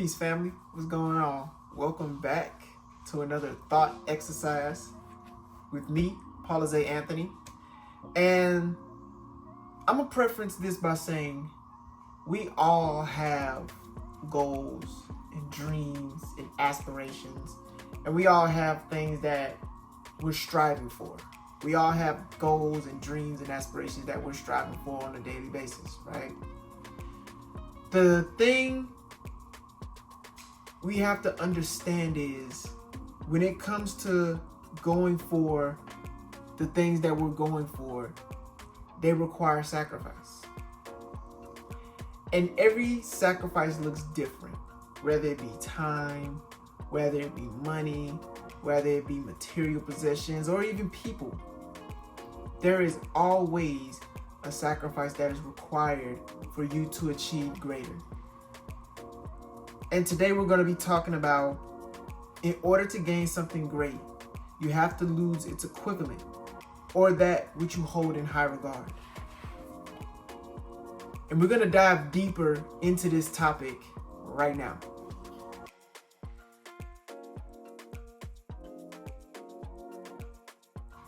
Peace, family. What's going on? Welcome back to another thought exercise with me, Paula Z. Anthony. And I'm going to preference this by saying we all have goals and dreams and aspirations, and we all have things that we're striving for. We all have goals and dreams and aspirations that we're striving for on a daily basis, right? The thing we have to understand is when it comes to going for the things that we're going for, they require sacrifice. And every sacrifice looks different, whether it be time, whether it be money, whether it be material possessions, or even people. There is always a sacrifice that is required for you to achieve greater. And today we're going to be talking about, in order to gain something great, you have to lose its equivalent, or that which you hold in high regard. And we're going to dive deeper into this topic right now.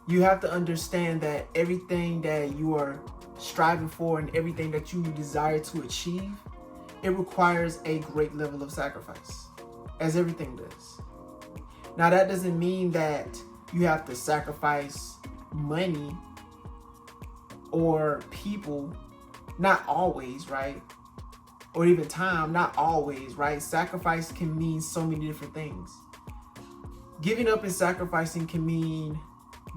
You have to understand that everything that you are striving for and everything that you desire to achieve, it requires a great level of sacrifice, as everything does. Now, that doesn't mean that you have to sacrifice money or people, not always, right? Or even time, not always, right? Sacrifice can mean so many different things. Giving up and sacrificing can mean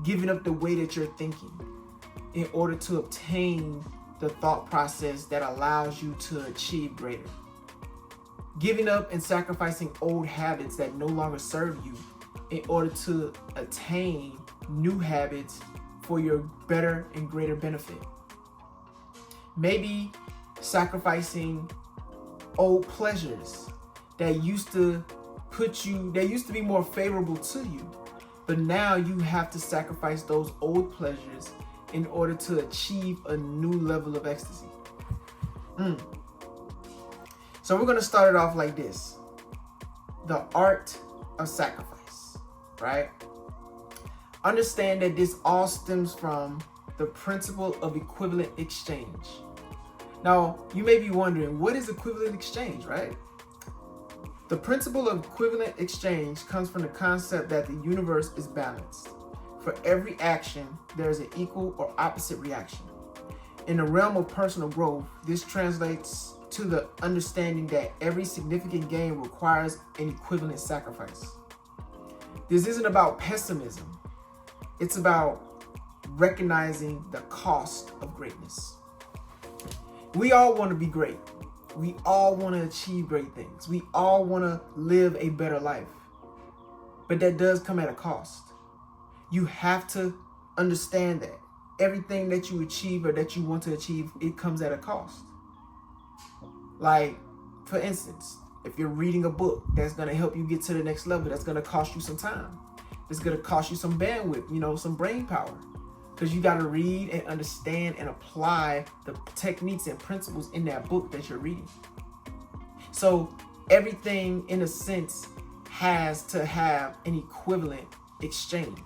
giving up the way that you're thinking in order to obtain the thought process that allows you to achieve greater. Giving up and sacrificing old habits that no longer serve you in order to attain new habits for your better and greater benefit. Maybe sacrificing old pleasures that used to be more favorable to you, but now you have to sacrifice those old pleasures in order to achieve a new level of ecstasy. So we're going to start it off like this. The art of sacrifice, right? Understand that this all stems from the principle of equivalent exchange. Now, you may be wondering, what is equivalent exchange, right? The principle of equivalent exchange comes from the concept that the universe is balanced. For every action, there is an equal or opposite reaction. In the realm of personal growth, this translates to the understanding that every significant gain requires an equivalent sacrifice. This isn't about pessimism. It's about recognizing the cost of greatness. We all want to be great. We all want to achieve great things. We all want to live a better life. But that does come at a cost. You have to understand that everything that you achieve or that you want to achieve, it comes at a cost. Like, for instance, if you're reading a book that's going to help you get to the next level, that's going to cost you some time. It's going to cost you some bandwidth, some brain power. Because you got to read and understand and apply the techniques and principles in that book that you're reading. So everything, in a sense, has to have an equivalent exchange.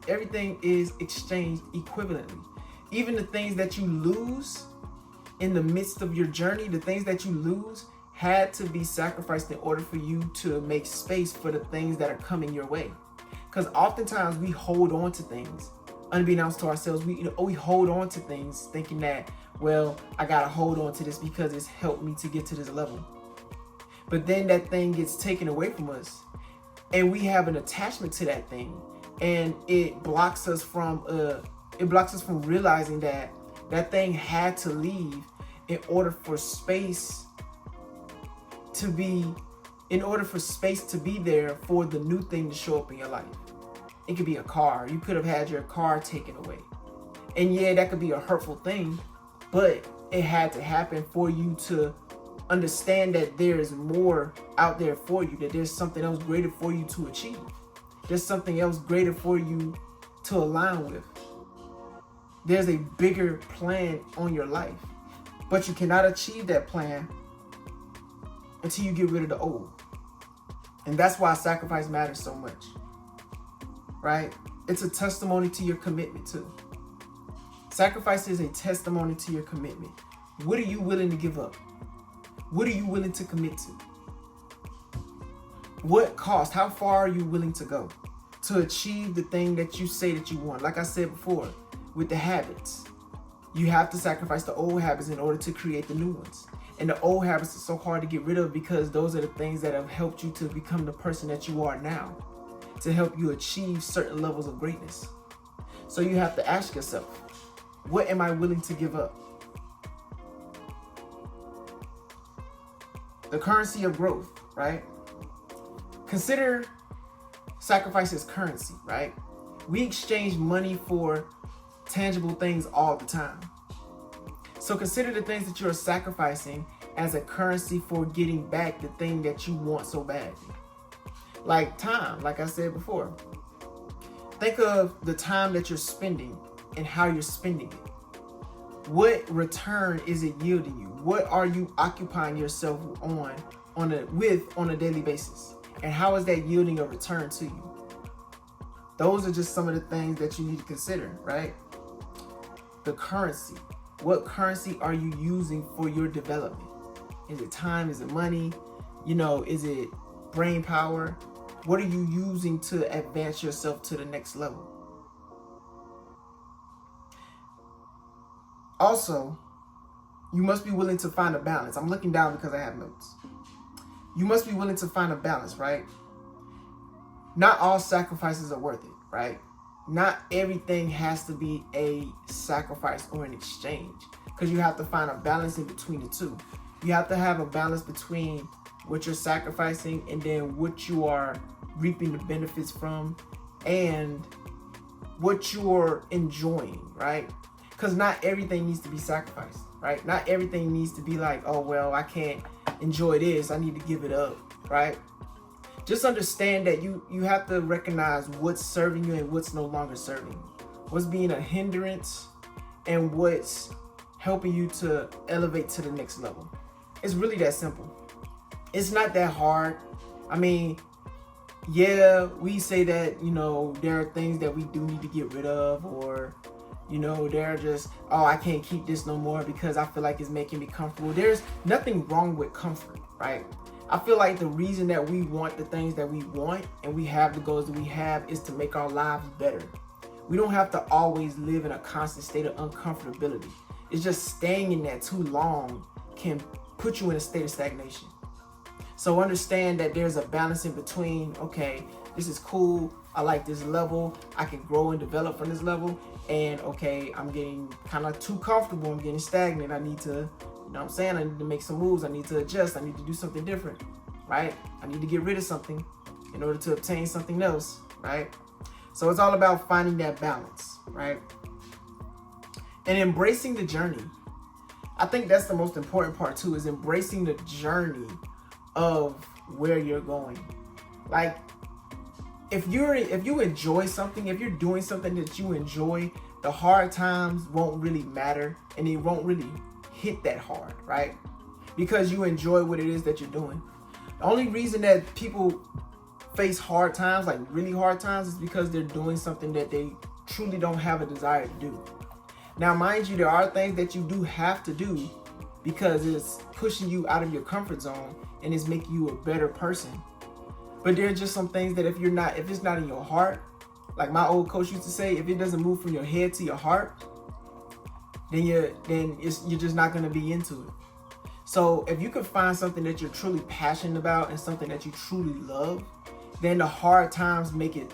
Everything is exchanged equivalently. Even the things that you lose in the midst of your journey, the things that you lose had to be sacrificed in order for you to make space for the things that are coming your way. Because oftentimes we hold on to things, unbeknownst to ourselves. We hold on to things thinking that, well, I gotta hold on to this because it's helped me to get to this level. But then that thing gets taken away from us, and we have an attachment to that thing, and it blocks us from realizing that that thing had to leave in order for space to be there for the new thing to show up in your life. It could be a car. You could have had your car taken away. And yeah, that could be a hurtful thing, but it had to happen for you to understand that there is more out there for you, that there's something else greater for you to achieve. There's something else greater for you to align with. There's a bigger plan on your life, but you cannot achieve that plan until you get rid of the old. And that's why sacrifice matters so much, right? It's a testimony to your commitment too. Sacrifice is a testimony to your commitment. What are you willing to give up? What are you willing to commit to? What cost? How far are you willing to go to achieve the thing that you say that you want? Like I said before, with the habits, you have to sacrifice the old habits in order to create the new ones. And the old habits are so hard to get rid of because those are the things that have helped you to become the person that you are now, to help you achieve certain levels of greatness. So you have to ask yourself, what am I willing to give up? The currency of growth, right? Consider sacrifice as currency, right? We exchange money for tangible things all the time. So consider the things that you're sacrificing as a currency for getting back the thing that you want so badly. Like time, like I said before. Think of the time that you're spending and how you're spending it. What return is it yielding you? What are you occupying yourself on a daily basis? And how is that yielding a return to you? Those are just some of the things that you need to consider, right? The currency. What currency are you using for your development? Is it time? Is it money? Is it brain power? What are you using to advance yourself to the next level? Also, you must be willing to find a balance. I'm looking down because I have notes. You must be willing to find a balance, right? Not all sacrifices are worth it, right? Not everything has to be a sacrifice or an exchange, because you have to find a balance in between the two. You have to have a balance between what you're sacrificing and then what you are reaping the benefits from and what you're enjoying, right? Because not everything needs to be sacrificed, right? Not everything needs to be like, oh, well, I can't enjoy this, I need to give it up, right? Just understand that you have to recognize what's serving you and what's no longer serving you. What's being a hindrance and what's helping you to elevate to the next level. It's really that simple. It's not that hard. I mean, yeah, we say that, there are things that we do need to get rid of, or, they're just, oh, I can't keep this no more because I feel like it's making me comfortable. There's nothing wrong with comfort, right? I feel like the reason that we want the things that we want and we have the goals that we have is to make our lives better. We don't have to always live in a constant state of uncomfortability. It's just staying in that too long can put you in a state of stagnation. So understand that there's a balance in between, okay, this is cool, I like this level, I can grow and develop from this level, and okay, I'm getting kind of too comfortable, I'm getting stagnant, I need to, I need to make some moves, I need to adjust, I need to do something different, right? I need to get rid of something in order to obtain something else, right? So it's all about finding that balance, right? And embracing the journey. I think that's the most important part too, is embracing the journey of where you're going. Like, if you enjoy something, if you're doing something that you enjoy, the hard times won't really matter and it won't really hit that hard, right? Because you enjoy what it is that you're doing. The only reason that people face hard times, like really hard times, is because they're doing something that they truly don't have a desire to do. Now, mind you, there are things that you do have to do because it's pushing you out of your comfort zone and it's making you a better person. But there are just some things that if it's not in your heart, like my old coach used to say, if it doesn't move from your head to your heart, then you're just not going to be into it. So if you can find something that you're truly passionate about and something that you truly love, then the hard times make it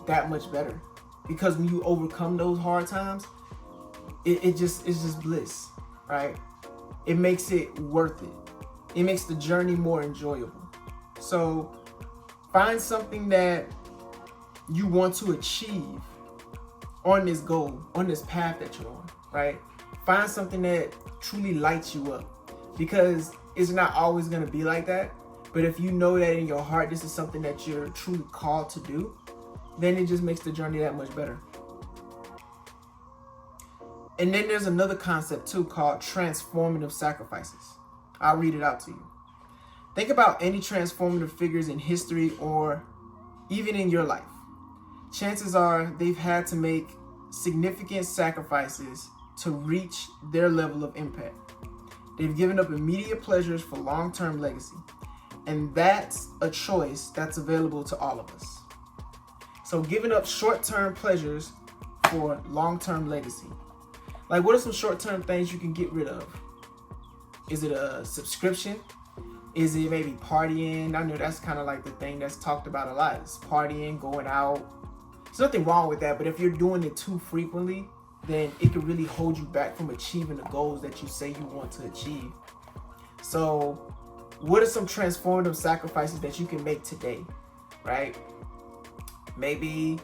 that much better. Because when you overcome those hard times, it's just bliss, right? It makes it worth it. It makes the journey more enjoyable. So find something that you want to achieve on this goal, on this path that you're on, right? Find something that truly lights you up, because it's not always going to be like that. But if you know that in your heart this is something that you're truly called to do, then it just makes the journey that much better. And then there's another concept too called transformative sacrifices. I'll read it out to you. Think about any transformative figures in history or even in your life. Chances are they've had to make significant sacrifices to reach their level of impact. They've given up immediate pleasures for long-term legacy. And that's a choice that's available to all of us. So giving up short-term pleasures for long-term legacy. Like, what are some short-term things you can get rid of? Is it a subscription? Is it maybe partying? I know that's kind of like the thing that's talked about a lot. It's partying, going out. There's nothing wrong with that, but if you're doing it too frequently, then it can really hold you back from achieving the goals that you say you want to achieve. So what are some transformative sacrifices that you can make today, right? Maybe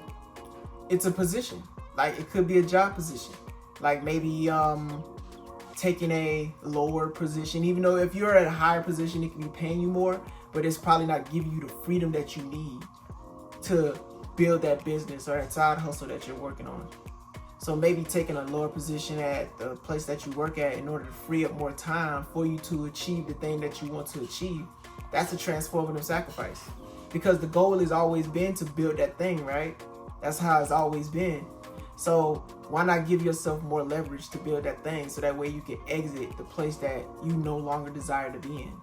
it's a position. Like, it could be a job position. Like, maybe taking a lower position, even though if you're at a higher position, it can be paying you more, but it's probably not giving you the freedom that you need to build that business or that side hustle that you're working on. So maybe taking a lower position at the place that you work at in order to free up more time for you to achieve the thing that you want to achieve. That's a transformative sacrifice, because the goal has always been to build that thing, right? That's how it's always been. So why not give yourself more leverage to build that thing, so that way you can exit the place that you no longer desire to be in?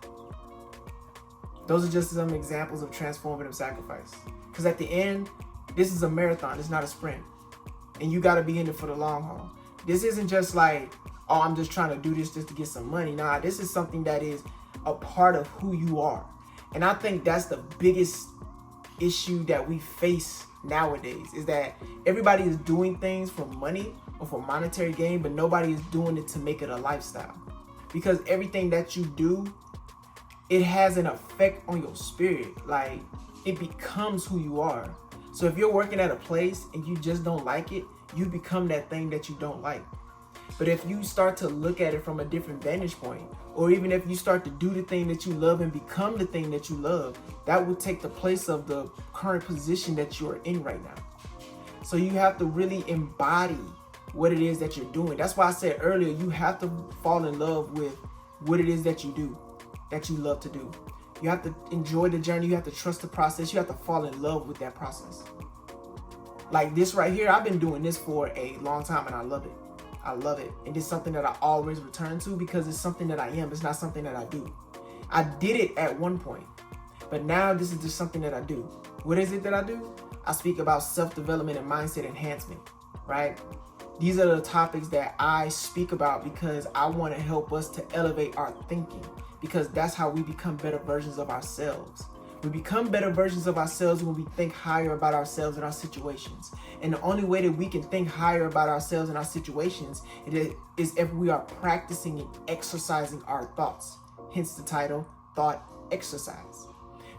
Those are just some examples of transformative sacrifice. Because at the end, this is a marathon, it's not a sprint. And you got to be in it for the long haul. This isn't just like, oh, I'm just trying to do this just to get some money. Nah, this is something that is a part of who you are. And I think that's the biggest issue that we face nowadays, is that everybody is doing things for money or for monetary gain, but nobody is doing it to make it a lifestyle. Because everything that you do, it has an effect on your spirit. Like, it becomes who you are. So if you're working at a place and you just don't like it, you become that thing that you don't like. But if you start to look at it from a different vantage point, or even if you start to do the thing that you love and become the thing that you love, that will take the place of the current position that you're in right now. So you have to really embody what it is that you're doing. That's why I said earlier, you have to fall in love with what it is that you do, that you love to do. You have to enjoy the journey. You have to trust the process. You have to fall in love with that process. Like this right here, I've been doing this for a long time and I love it. I love it. And it's something that I always return to, because it's something that I am. It's not something that I do. I did it at one point, but now this is just something that I do. What is it that I do? I speak about self-development and mindset enhancement, right? These are the topics that I speak about because I want to help us to elevate our thinking, because that's how we become better versions of ourselves. We become better versions of ourselves when we think higher about ourselves and our situations. And the only way that we can think higher about ourselves and our situations is if we are practicing and exercising our thoughts. Hence the title, Thought Exercise.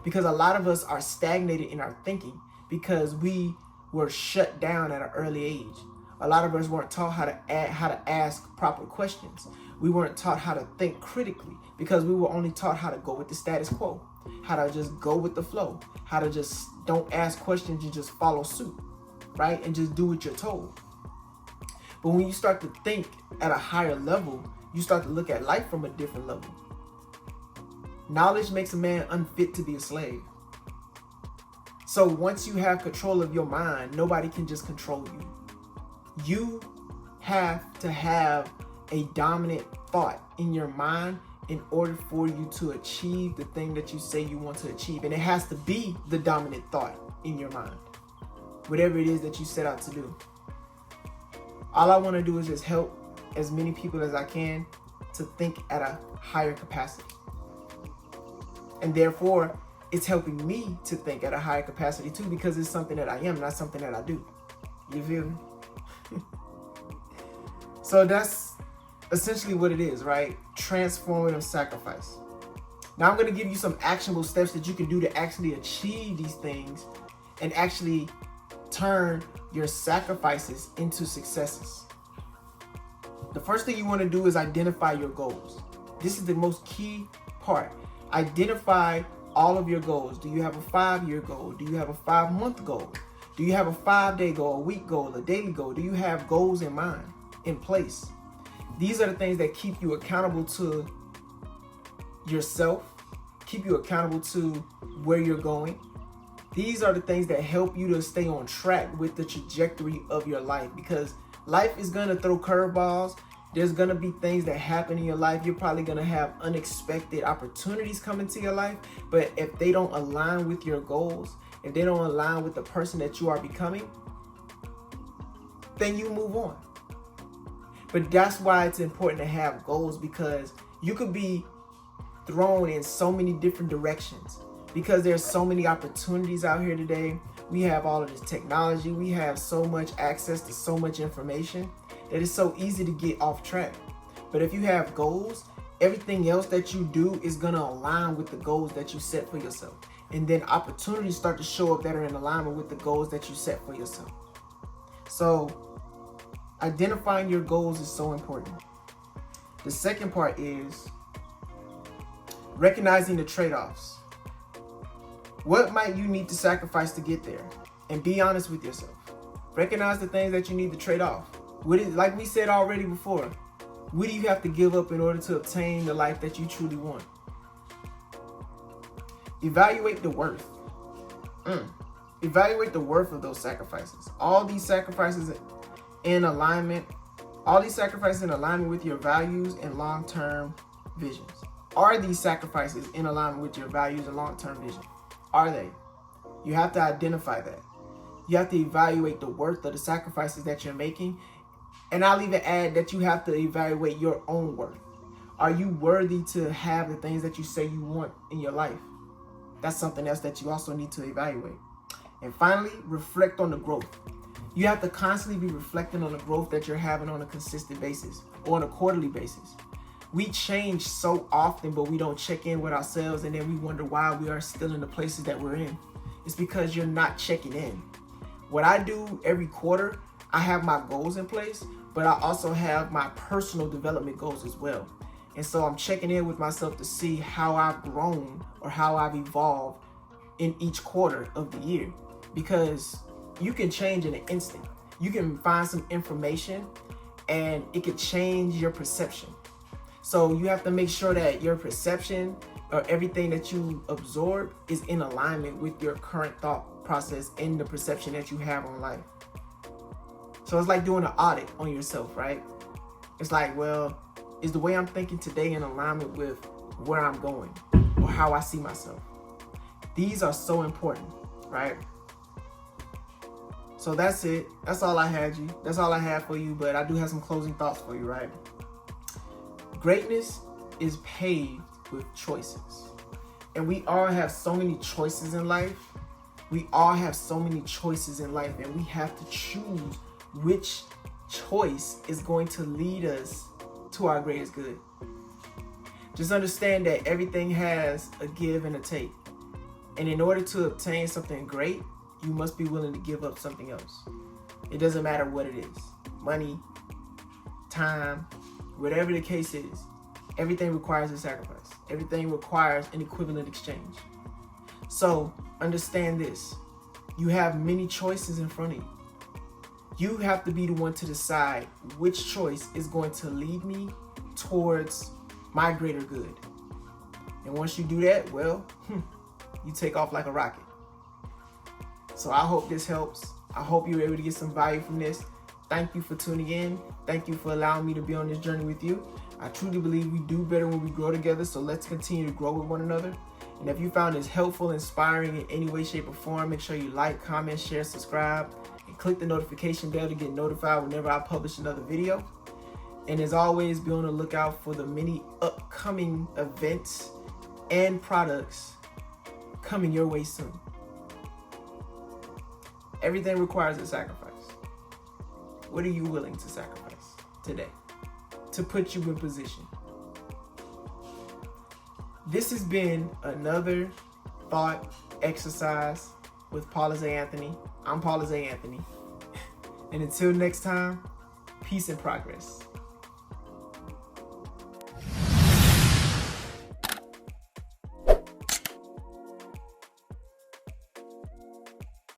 Because a lot of us are stagnated in our thinking because we were shut down at an early age. A lot of us weren't taught how to ask proper questions. We weren't taught how to think critically because we were only taught how to go with the status quo, how to just go with the flow, how to just don't ask questions and just follow suit, right? And just do what you're told. But when you start to think at a higher level, you start to look at life from a different level. Knowledge makes a man unfit to be a slave. So once you have control of your mind, nobody can just control you. You have to have a dominant thought in your mind in order for you to achieve the thing that you say you want to achieve. And it has to be the dominant thought in your mind, whatever it is that you set out to do. All I want to do is just help as many people as I can to think at a higher capacity. And therefore, it's helping me to think at a higher capacity too, because it's something that I am, not something that I do. You feel me? So that's essentially what it is, right? Transformative sacrifice. Now I'm going to give you some actionable steps that you can do to actually achieve these things and actually turn your sacrifices into successes. The first thing you want to do is identify your goals. This is the most key part. Identify all of your goals. Do you have a 5-year goal? Do you have a 5-month goal? Do you have a 5-day goal, a week goal, a daily goal? Do you have goals in mind, in place? These are the things that keep you accountable to yourself keep you accountable to where you're going. These are the things that help you to stay on track with the trajectory of your life, because life is going to throw curveballs. There's going to be things that happen in your life. You're probably going to have unexpected opportunities come into your life. But if they don't align with your goals, if they don't align with the person that you are becoming, then you move on. But that's why it's important to have goals, because you could be thrown in so many different directions, because there's so many opportunities out here today. We have all of this technology. We have so much access to so much information that it's so easy to get off track. But if you have goals, everything else that you do is going to align with the goals that you set for yourself. And then opportunities start to show up that are in alignment with the goals that you set for yourself. So identifying your goals is so important. The second part is recognizing the trade-offs. What might you need to sacrifice to get there? And be honest with yourself. Recognize the things that you need to trade off. Like we said already before, what do you have to give up in order to obtain the life that you truly want? Evaluate the worth. Evaluate the worth of those sacrifices. All these sacrifices in alignment with your values and long-term visions. Are these sacrifices in alignment with your values and long-term vision? Are they? You have to identify that. You have to evaluate the worth of the sacrifices that you're making. And I'll even add that you have to evaluate your own worth. Are you worthy to have the things that you say you want in your life? That's something else that you also need to evaluate. And finally, reflect on the growth. You have to constantly be reflecting on the growth that you're having on a consistent basis or on a quarterly basis. We change so often, but we don't check in with ourselves, and then we wonder why we are still in the places that we're in. It's because you're not checking in. What I do every quarter, I have my goals in place, but I also have my personal development goals as well. And so I'm checking in with myself to see how I've grown or how I've evolved in each quarter of the year. Because you can change in an instant. You can find some information and it could change your perception. So you have to make sure that your perception or everything that you absorb is in alignment with your current thought process and the perception that you have on life. So it's like doing an audit on yourself, right? It's like, well, is the way I'm thinking today in alignment with where I'm going or how I see myself? These are so important, right? So that's it. That's all I had you. That's all I have for you, but I do have some closing thoughts for you, right? Greatness is paved with choices. And we all have so many choices in life. We all have so many choices in life, and we have to choose which choice is going to lead us to our greatest good. Just understand that everything has a give and a take. And in order to obtain something great, you must be willing to give up something else. It doesn't matter what it is. Money, time, whatever the case is, everything requires a sacrifice. Everything requires an equivalent exchange. So understand this. You have many choices in front of you. You have to be the one to decide which choice is going to lead me towards my greater good. And once you do that, well, you take off like a rocket. So I hope this helps. I hope you're able to get some value from this. Thank you for tuning in. Thank you for allowing me to be on this journey with you. I truly believe we do better when we grow together, so let's continue to grow with one another. And if you found this helpful, inspiring in any way, shape, or form, make sure you like, comment, share, subscribe, and click the notification bell to get notified whenever I publish another video. And as always, be on the lookout for the many upcoming events and products coming your way soon. Everything requires a sacrifice. What are you willing to sacrifice today to put you in position? This has been another thought exercise with Paula Zay Anthony. I'm Paula Zay Anthony. And until next time, peace and progress.